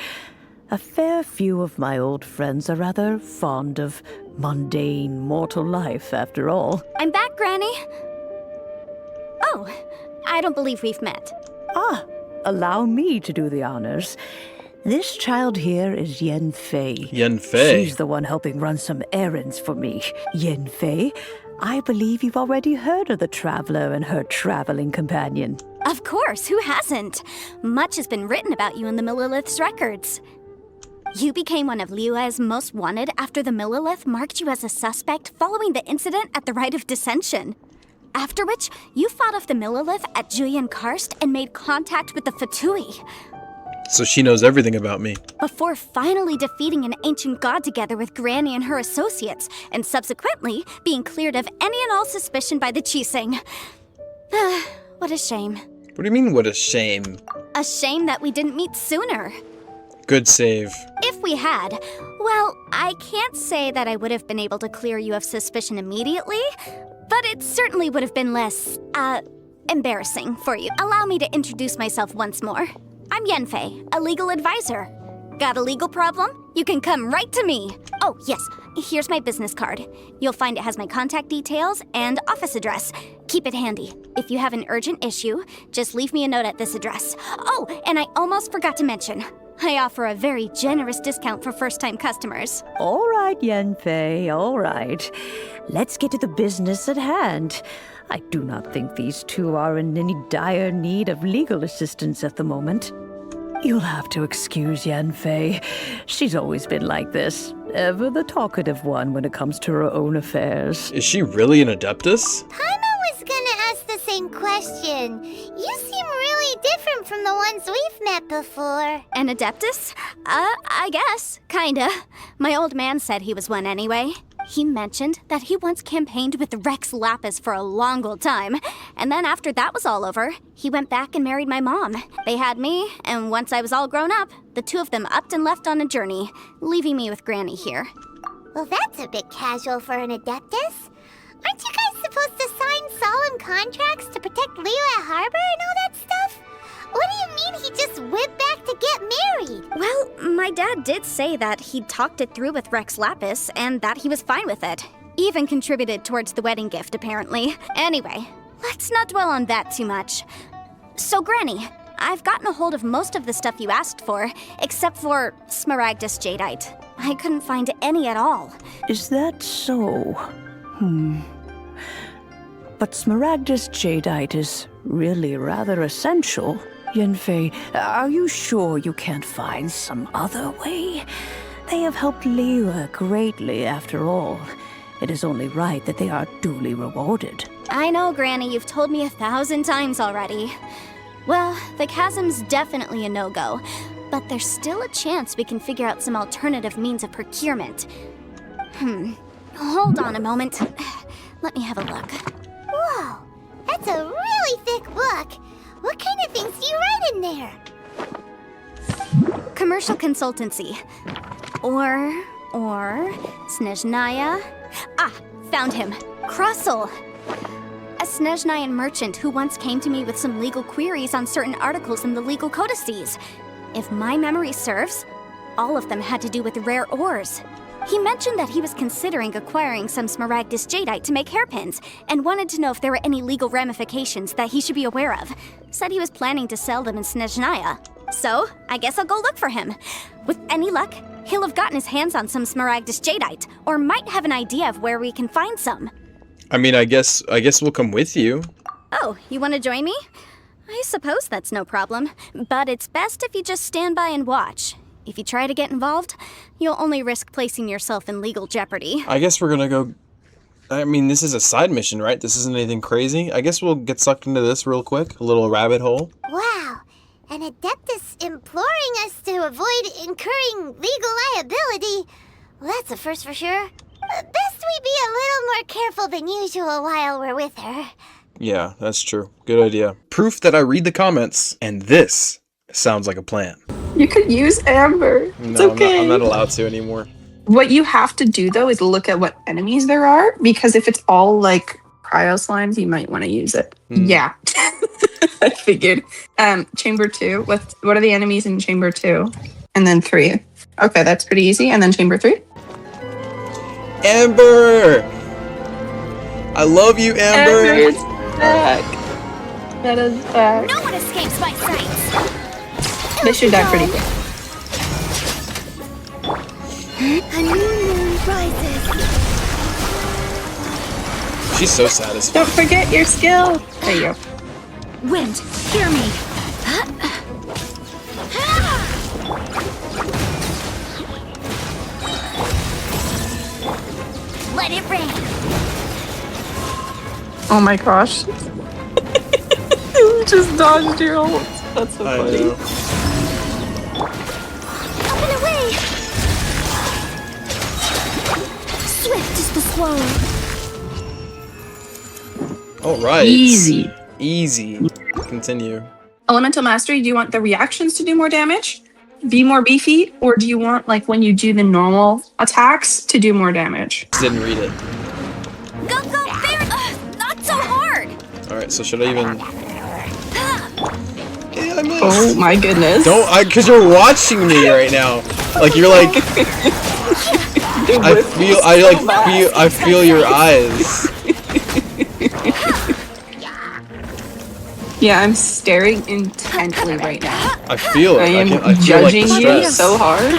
A fair few of my old friends are rather fond of mundane mortal life, after all. I'm back, Granny. Oh, I don't believe we've met. Ah, allow me to do the honors. This child here is Yanfei. Yanfei? She's the one helping run some errands for me. Yanfei, I believe you've already heard of the Traveler and her traveling companion. Of course, who hasn't? Much has been written about you in the Millilith's records. You became one of Liyue's most wanted after the Millilith marked you as a suspect following the incident at the Rite of Dissension. After which, you fought off the Millilith at Julian Karst and made contact with the Fatui. So she knows everything about me. Before finally defeating an ancient god together with Granny and her associates, and subsequently being cleared of any and all suspicion by the Qixing. What a shame. What do you mean, what a shame? A shame that we didn't meet sooner. Good save. If we had, well, I can't say that I would have been able to clear you of suspicion immediately, but it certainly would have been less, embarrassing for you. Allow me to introduce myself once more. I'm Yanfei, a legal advisor. Got a legal problem? You can come right to me. Oh, yes, here's my business card. You'll find it has my contact details and office address. Keep it handy. If you have an urgent issue, just leave me a note at this address. Oh, and I almost forgot to mention, I offer a very generous discount for first-time customers. All right, Yanfei, all right. Let's get to the business at hand. I do not think these two are in any dire need of legal assistance at the moment. You'll have to excuse Yanfei. She's always been like this. Ever the talkative one when it comes to her own affairs. Is she really an Adeptus? Paimon was gonna ask the same question. You seem really different from the ones we've met before. An Adeptus? I guess. Kinda. My old man said he was one anyway. He mentioned that he once campaigned with Rex Lapis for a long old time, and then after that was all over, he went back and married my mom. They had me, and once I was all grown up, the two of them upped and left on a journey, leaving me with Granny here. Well, that's a bit casual for an Adeptus. Aren't you guys supposed to sign solemn contracts to protect Liyue Harbor and all that stuff? What do you mean he just went back to get married? Well, my dad did say that he'd talked it through with Rex Lapis and that he was fine with it. Even contributed towards the wedding gift, apparently. Anyway, let's not dwell on that too much. So, Granny, I've gotten a hold of most of the stuff you asked for, except for Smaragdus Jadeite. I couldn't find any at all. Is that so? But Smaragdus Jadeite is really rather essential. Yanfei, are you sure you can't find some other way? They have helped Liyue greatly, after all. It is only right that they are duly rewarded. I know, Granny, you've told me 1,000 times already. Well, the chasm's definitely a no-go, but there's still a chance we can figure out some alternative means of procurement. Hold on a moment. Let me have a look. Whoa, that's a really thick book. What kind of things do you write in there? Commercial consultancy. Or Snezhnaya. Ah, found him. Krusel. A Snezhnayan merchant who once came to me with some legal queries on certain articles in the legal codices. If my memory serves, all of them had to do with rare ores. He mentioned that he was considering acquiring some Smaragdus Jadeite to make hairpins, and wanted to know if there were any legal ramifications that he should be aware of. Said he was planning to sell them in Snezhnaya. So, I guess I'll go look for him. With any luck, he'll have gotten his hands on some Smaragdus Jadeite, or might have an idea of where we can find some. I mean, I guess we'll come with you. Oh, you want to join me? I suppose that's no problem, but it's best if you just stand by and watch. If you try to get involved, you'll only risk placing yourself in legal jeopardy. I guess we're gonna go... I mean, this is a side mission, right? This isn't anything crazy. I guess we'll get sucked into this real quick. A little rabbit hole. Wow, an Adeptus imploring us to avoid incurring legal liability. Well, that's a first for sure. Best we be a little more careful than usual while we're with her. Yeah, that's true. Good idea. Proof that I read the comments, and this sounds like a plan. You could use Amber. It's No, okay. I'm not allowed to anymore. What you have to do though is look at what enemies there are, because if it's all like cryo slimes, you might want to use it. Yeah. I figured. Chamber 2. What are the enemies in Chamber 2? And then 3. Okay, that's pretty easy. And then Chamber 3? Amber! I love you, Amber! Amber is back. That is back. No one escapes my sights! They should die pretty quick. A new moon rises. She's so satisfied. Don't forget your skill. There you go. Wind, hear me! Let it rain! Oh my gosh. You just dodged your ult. That's so funny. swallow. Alright. Easy. Easy. Continue. Elemental Mastery, do you want the reactions to do more damage? Be more beefy? Or do you want, like, when you do the normal attacks to do more damage? Didn't read it. Go, go, bear! Not so hard! Alright, so should I even... Yeah, I missed. Oh my goodness. Don't, cause you're watching me right now. Like, you're like... I feel your eyes. Yeah, I'm staring intently right now. I feel it. I am I feel judging like the you stress. so hard.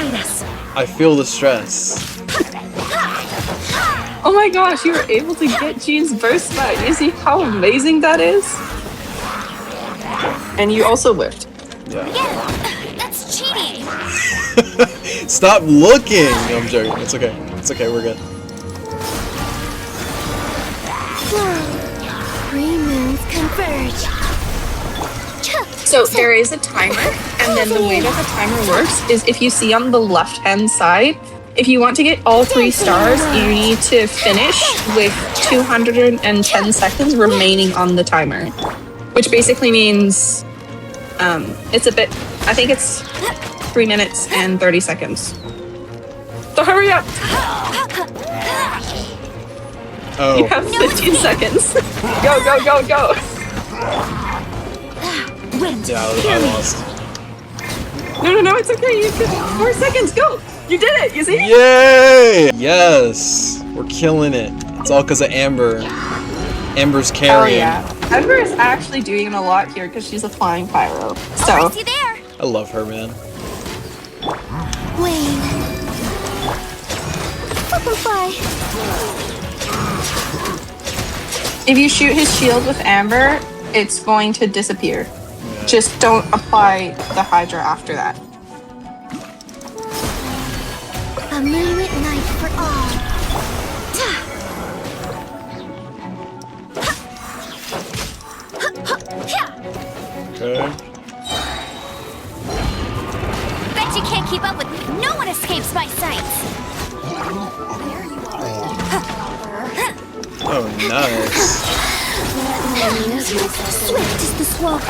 I feel the stress. Oh my gosh, you were able to get Jean's burst back. You see how amazing that is? And you also whiffed. Yeah. That's cheating! Stop looking! No, I'm joking. It's okay. It's okay, we're good. Three moons converge. So there is a timer, and then the way that the timer works is if you see on the left-hand side, if you want to get all 3 stars, you need to finish with 210 seconds remaining on the timer. Which basically means it's a bit, I think it's 3 minutes and 30 seconds. So hurry up! Oh. You have 15 seconds. Go, go, go, go! Yeah, I lost. No, it's okay. You have 4 seconds. Go! You did it! You see? Yay! Yes! We're killing it. It's all because of Amber. Amber's carrying. Oh yeah. Amber is actually doing a lot here because she's a flying pyro. So. See there? I love her, man. Wayne. Butterfly. If you shoot his shield with Amber, it's going to disappear. Just don't apply the Hydra after that. A moonlit night for all. Okay. Bet you can't keep up with me. No one escapes my sights. Oh, nice. Swift is the swallow.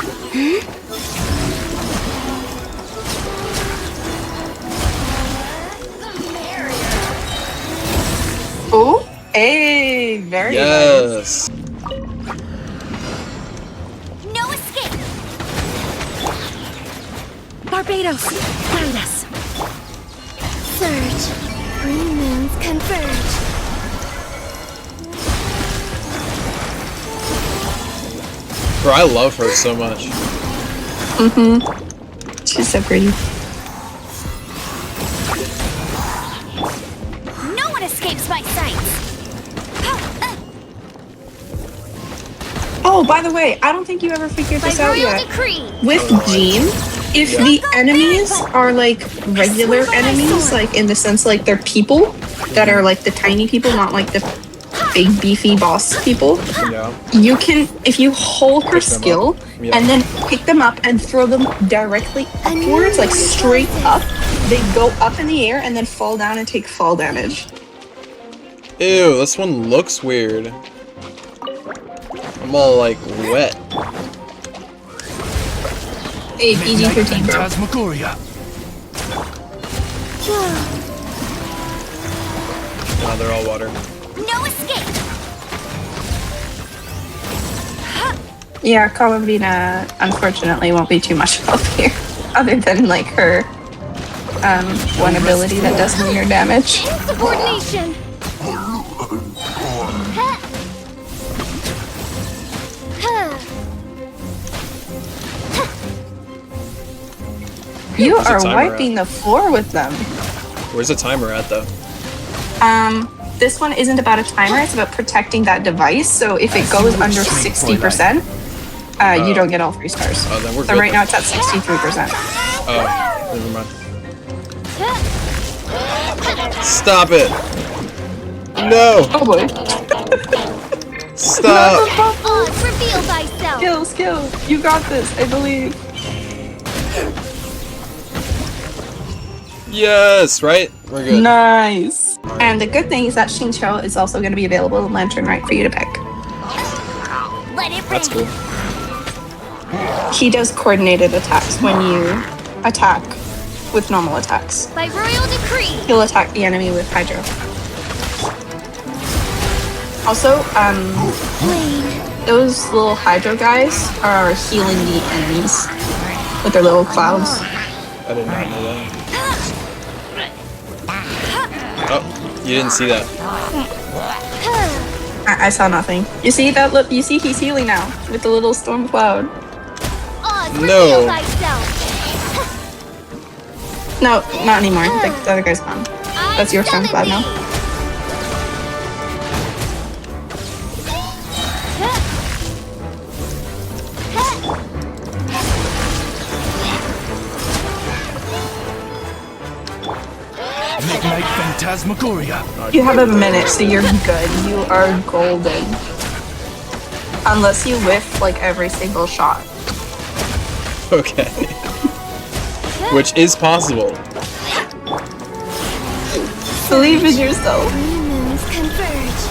Oh, hey, very Yes. No escape. Barbados, guide us. Surge. 3 moons converge. Bro, I love her so much. She's so pretty. No one escapes my sights. Oh, by the way, I don't think you ever figured this By out royal yet. decree. With Jean, if the enemies are like regular enemies, like in the sense like they're people that are like the tiny people, not like the big beefy boss people, you can, if you hold her skill and then pick them up and throw them directly upwards, like straight up, they go up in the air and then fall down and take fall damage. Ew, this one looks weird. I'm all like wet. Hey, PG-13, bro. Phantasmagoria. Oh, they're all water. No escape. Yeah, Columvina unfortunately won't be too much help here, other than like her one ability that does linear damage. Insubordination. You Where's the are timer wiping the floor with them. Where's the timer at though? This one isn't about a timer, it's about protecting that device. So if it goes under 60%, you don't get all 3 stars. Oh, then we're So good right then. now it's at 63%. Oh, never mind. Stop it! No! Oh boy. Stop! Oh, reveal thyself. Skill. You got this, I believe. Yes, right? We're good. Nice. And the good thing is that Xingqiu is also going to be available in Lantern Rite for you to pick. Let it That's cool. He does coordinated attacks when you attack with normal attacks. By royal decree. He'll attack the enemy with Hydro. Also, those little Hydro guys are healing the enemies with their little clouds. I did not know that. Oh, you didn't see that. I saw nothing. You see that? Look, you see he's healing now with the little storm cloud. No. No, not anymore. The other guy's gone. That's your storm cloud now. Midnight Phantasmagoria. You have a minute, so you're good. You are golden. Unless you whiff like every single shot. Okay. Which is possible. Believe in yourself. Moons converge.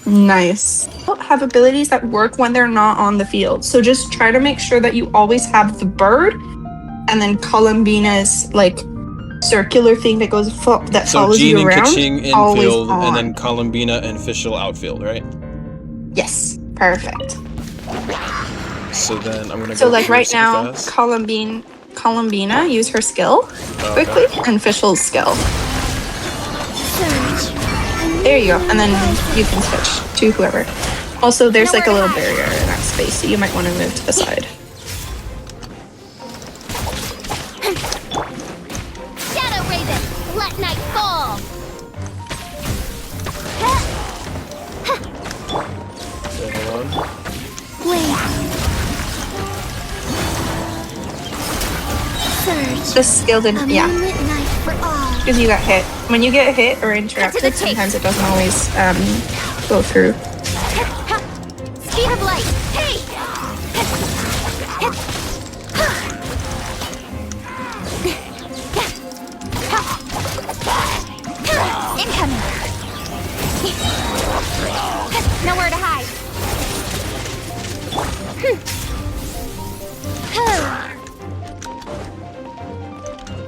Nice. Have abilities that work when they're not on the field. So just try to make sure that you always have the bird and then Columbina's like circular thing that goes that So follows Jean you and around. Kaching always infield, on. and then Columbina and Fischl outfield, right? Yes, perfect. So then I'm gonna So go like right super now, fast. Columbina use her skill quickly and Fischl's skill. There you go, and then you can switch to whoever. Also, there's like a little barrier in that space, so you might want to move to the side. Shadow Raven, let night fall. Okay, hold on. Surge. The skill didn't, yeah. Moonlit night for all. Because you got hit. When you get hit or interrupted, sometimes it doesn't always go through. Speed of light. Hey. Incoming. Nowhere to hide.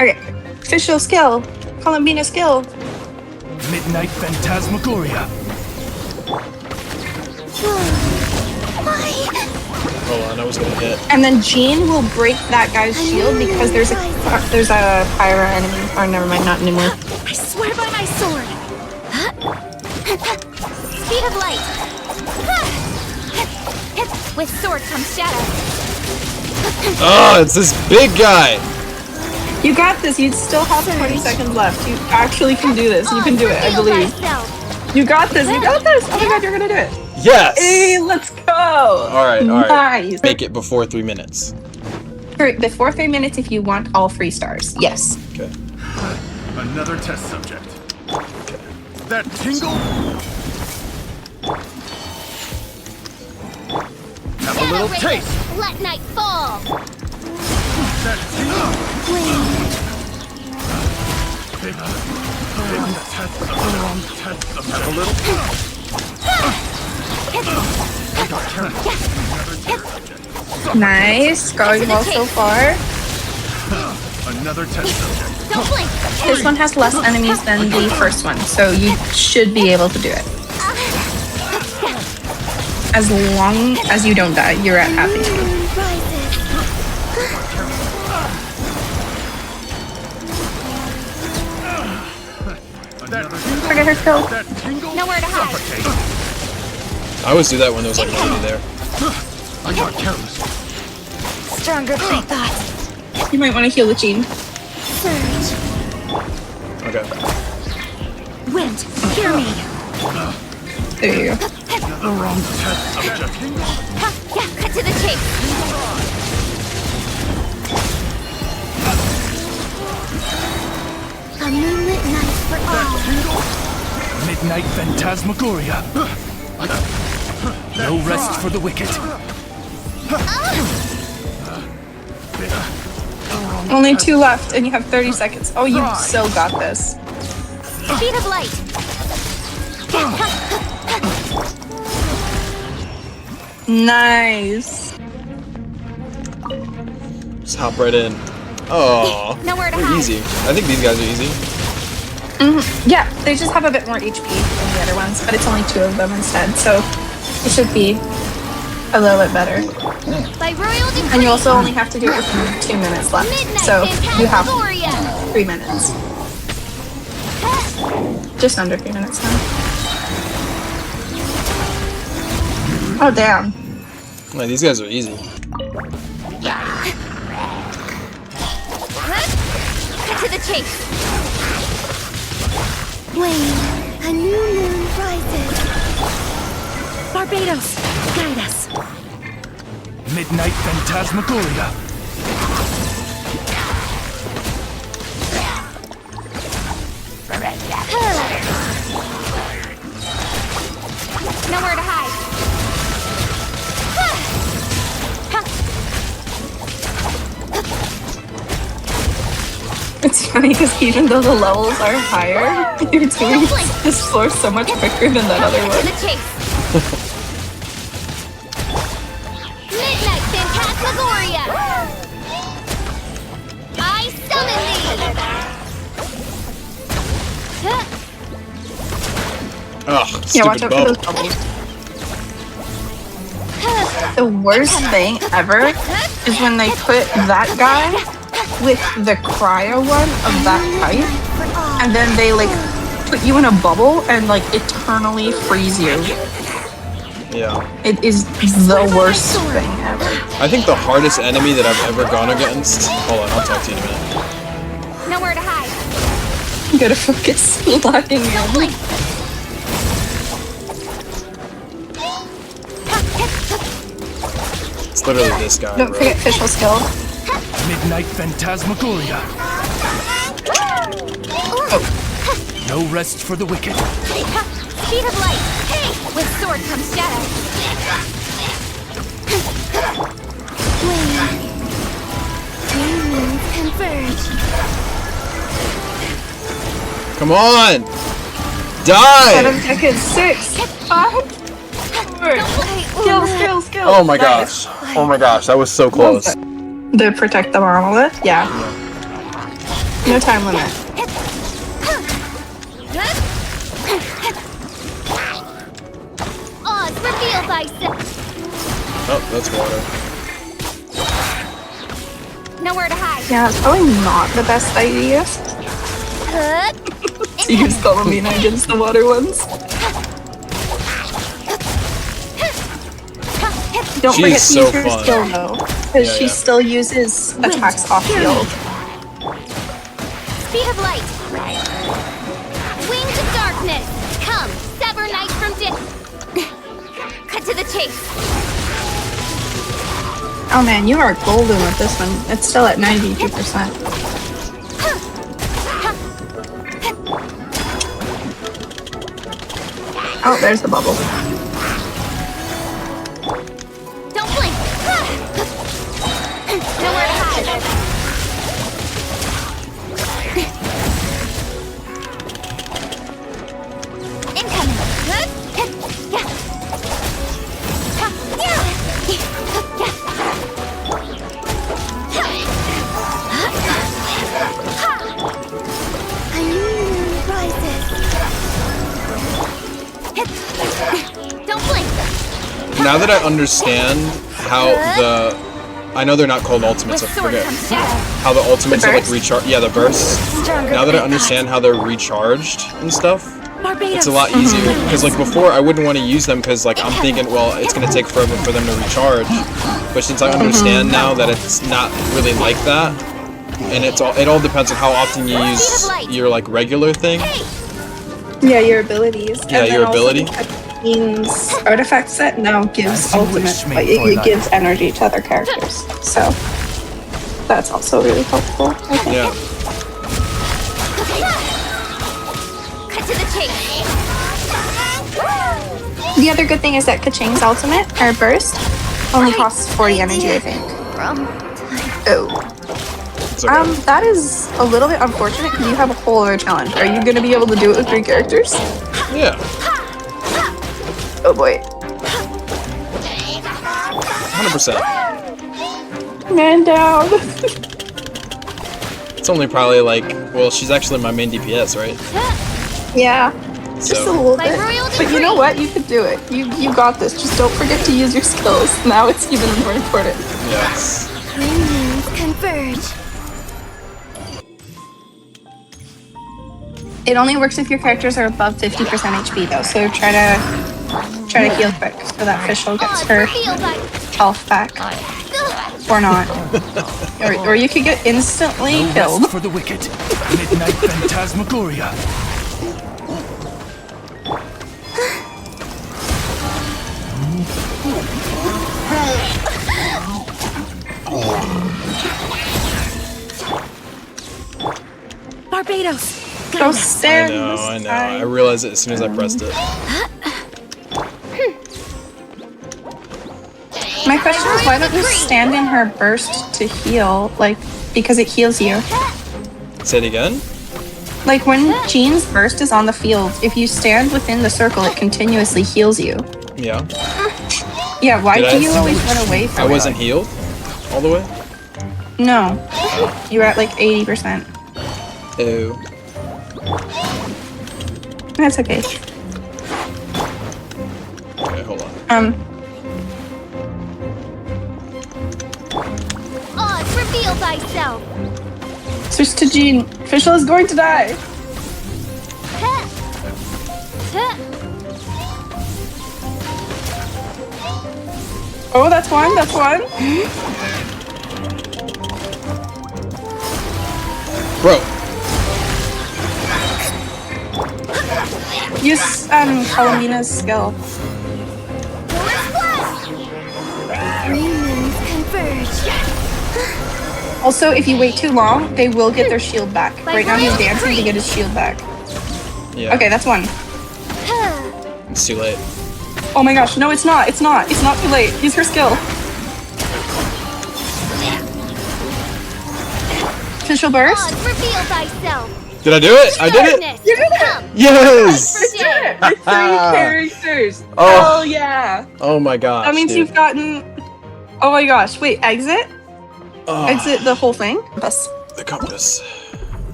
Okay, official skill. Columbina skill. Midnight Phantasmagoria. Hold on, I was gonna hit. And then Jean will break that guy's shield because there's a pyro enemy. Or never mind, not anymore. I swear by my sword. Speed of light. With sword comes shadow. Oh, it's this big guy! You got this. You still have 20 seconds left. You actually can do this. You can do it, I believe. You got this. You got this. Oh my god, you're gonna do it. Yes! Hey, let's go. Alright, alright. Nice. Make it before 3 minutes. Before 3 minutes if you want all 3 stars. Yes. Okay. Another test subject. That tingle. Have a little taste. Let night fall. That tingle. Big test subject. Have a little. Nice. Going well so far. Another test subject. Don't blink. This one has less enemies than the first one, so you should be able to do it. As long as you don't die, you're at half HP. Forget her kill. Nowhere to hide. I always do that when there's like nobody there. I got careless. Stronger than I thought. You might want to heal the Jean. Surge. Okay. Wind, hear me. There you go. The wrong test subject. Yeah, cut to the chase. A moonlit night for all. Midnight Phantasmagoria. No rest for the wicked. Only 2 left, and you have 30 seconds. Oh, you so got this. Speed of light. Nice. Just hop right in. Oh, Nowhere to they're hide. easy. I think these guys are easy. Yeah, they just have a bit more HP than the other ones, but it's only 2 of them instead, so it should be a little bit better. By royal decree. And you also only have to do it within 2 minutes left, so you have 3 minutes. Just under 3 minutes now. Oh, damn. Man, these guys are easy. Cut to the chase. Wayne, a new moon rises. Barbados, guide us. Midnight Phantasmagoria. Nowhere to hide. It's funny because even though the levels are higher, you're doing this floor so much quicker than that other To one. the chase. Midnight Phantasmagoria. I summon thee. Ugh, Yeah, watch stupid out for those bubble. bubbles. The worst thing ever is when they put that guy with the cryo one of that type, and then they like put you in a bubble and like eternally freeze you. Yeah. It is the worst thing ever. I think the hardest enemy that I've ever gone against. Hold on, I'll talk to you in a minute. Nowhere to hide. You gotta focus locking in. It's literally this guy, Don't bro. forget official skill. Midnight Phantasmagoria. No rest for the wicked. Speed of light. Hey, with sword comes shadow. Wayne. Two moons converge. Come on! Die! 7 seconds. 6, 5, 4. Skill. Oh my gosh. Oh my gosh, that was so close. The protect the monolith? Yeah. No time limit. Oz reveal thyself. Oh, that's water. Nowhere to hide. Yeah, it's probably not the best idea to use Colomina against the water ones. Don't She's forget to so use her fun. skill though, because Yeah, she yeah. still uses attacks off field. Speed of light. Wings of darkness. Come, sever night from day. Cut to the chase. Oh man, you are golden with this one. It's still at 92%. Oh, there's the bubble. Don't blink. Nowhere to hide. Incoming. A new moon rises. Don't blink. Now that I understand how I know they're not called ultimates, I forget how the ultimates are like recharged. Yeah, the bursts. Now that I understand how they're recharged and stuff, it's a lot easier. Because like before, I wouldn't want to use them because like I'm thinking, well, it's gonna take forever for them to recharge. But since I understand now that it's not really like that, and it all depends on how often you use your like regular thing. Yeah, your abilities. Yeah, And then your also ability. the Queen's artifact set now gives ultimate, but it gives energy to other characters. So that's also really helpful, I think. Yeah. Cut to the chase. The other good thing is that Kaching's ultimate, or burst, only costs 40 energy, I think. Oh. That is a little bit unfortunate because you have a whole other challenge. Are you going to be able to do it with 3 characters? Yeah. Oh boy. 100%. Man down. It's only probably like, well, she's actually my main DPS, right? Yeah. Just a little bit. But you know what? You could do it. You got this. Just don't forget to use your skills. Now it's even more important. Yes. Converge. It only works if your characters are above 50% HP though, so try to heal quick so that Fischl gets her health back. Or not. or you could get instantly killed. For the wicked. Midnight Phantasmagoria. Barbados! Go stand. I know. I realized it as soon as I pressed it. My question is, why don't you stand in her burst to heal? Like, because it heals you. Say it again? Like, when Jean's burst is on the field, if you stand within the circle, it continuously heals you. Yeah. Yeah, why do you always run away from it? I wasn't healed all the way? No. You were at like 80%. Oh. That's okay. Okay, hold on. Oz, reveal thyself. Switch to Jean. Fischl is going to die. Oh, that's one. That's one. Bro. Use Colomina's skill. Also, if you wait too long, they will get their shield back. Right now he's dancing to get his shield back. Yeah. Okay, that's one. It's too late. Oh my gosh, no it's not. It's not. It's not too late. Use her skill. Official burst. Reveal thyself. Did I do it? I did it? You did it! Yes! With 3 characters. Oh. Oh yeah. Oh my gosh. That means dude. you've gotten... Oh my gosh, wait, exit? Oh. Exit the whole thing? Yes. The compass.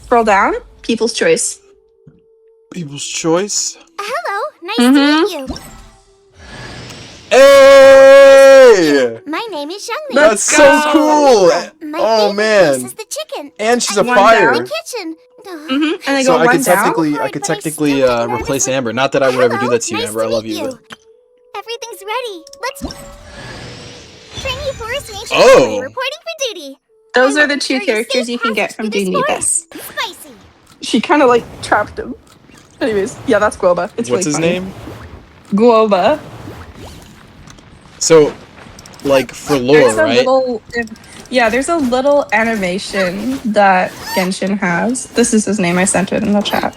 Scroll down. People's choice. People's choice? Hello, nice to meet you. Hey! My name is Zhongli. That's so cool! Oh man. This is the chicken. And she's a One fire. down. The kitchen. And they So go I one could down? technically replace Amber. Not that I would ever do that to you, Amber. I love you. But... Everything's ready. Let's trainee Forest Nature Oh. reporting for duty. Those are the 2 characters you can get from doing this. Spicy. She kind of like trapped him. Anyways, yeah, that's Guoba. It's What's really his funny. name? Guoba. So, like, for lore, There's a right? little, yeah, there's a little animation that Genshin has. This is his name. I sent it in the chat.